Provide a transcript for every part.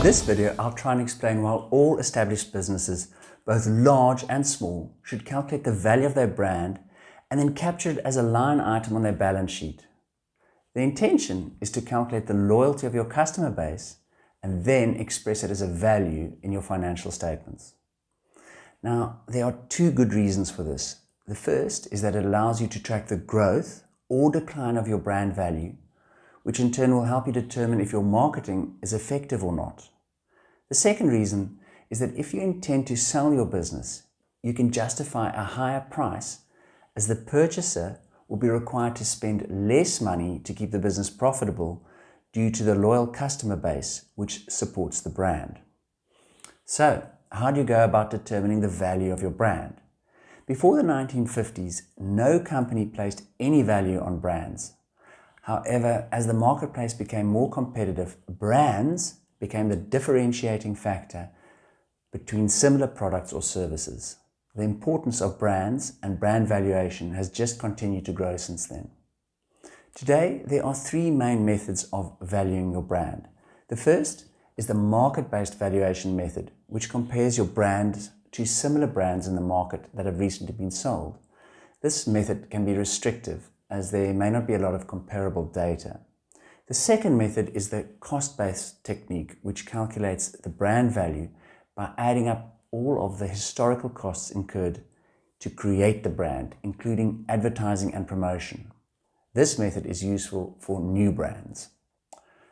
this video, I'll try and explain why all established businesses, both large and small, should calculate the value of their brand and then capture it as a line item on their balance sheet. The intention is to calculate the loyalty of your customer base and then express it as a value in your financial statements. Now, there are two good reasons for this. The first is that it allows you to track the growth or decline of your brand value, which in turn will help you determine if your marketing is effective or not. The second reason is that if you intend to sell your business, you can justify a higher price as the purchaser will be required to spend less money to keep the business profitable due to the loyal customer base which supports the brand. So, how do you go about determining the value of your brand? Before the 1950s, no company placed any value on brands. However, as the marketplace became more competitive, brands became the differentiating factor between similar products or services. The importance of brands and brand valuation has just continued to grow since then. Today, there are three main methods of valuing your brand. The first is the market-based valuation method, which compares your brand to similar brands in the market that have recently been sold. This method can be restrictive as there may not be a lot of comparable data. The second method is the cost-based technique, which calculates the brand value by adding up all of the historical costs incurred to create the brand, including advertising and promotion. This method is useful for new brands.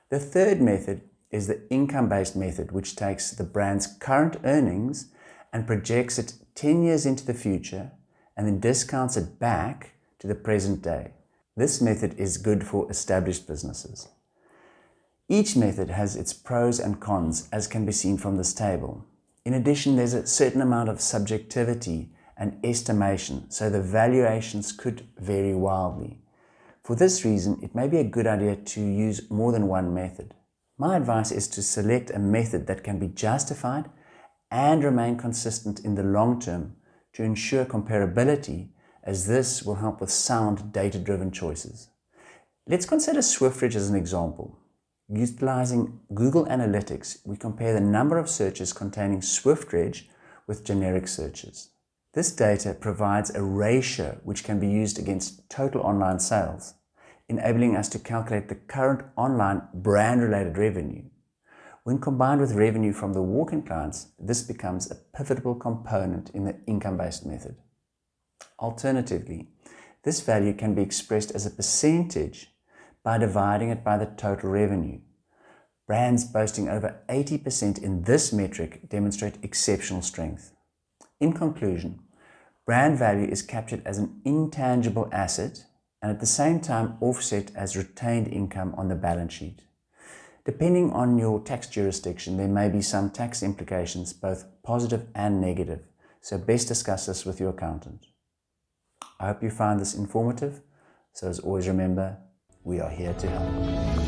The third method is the income-based method, which takes the brand's current earnings and projects it 10 years into the future and then discounts it back to the present day. This method is good for established businesses. Each method has its pros and cons, as can be seen from this table. In addition, there's a certain amount of subjectivity and estimation, so the valuations could vary wildly. For this reason, it may be a good idea to use more than one method. My advice is to select a method that can be justified and remain consistent in the long term to ensure comparability, as this will help with sound data-driven choices. Let's consider Swiftridge as an example. Utilizing Google Analytics, we compare the number of searches containing Swiftridge with generic searches. This data provides a ratio which can be used against total online sales, enabling us to calculate the current online brand-related revenue. When combined with revenue from the walk-in clients, this becomes a pivotal component in the income-based method. Alternatively, this value can be expressed as a percentage by dividing it by the total revenue. Brands boasting over 80% in this metric demonstrate exceptional strength. In conclusion, brand value is captured as an intangible asset and at the same time offset as retained income on the balance sheet. Depending on your tax jurisdiction, there may be some tax implications, both positive and negative, so best discuss this with your accountant. I hope you found this informative, so as always remember, we are here to help.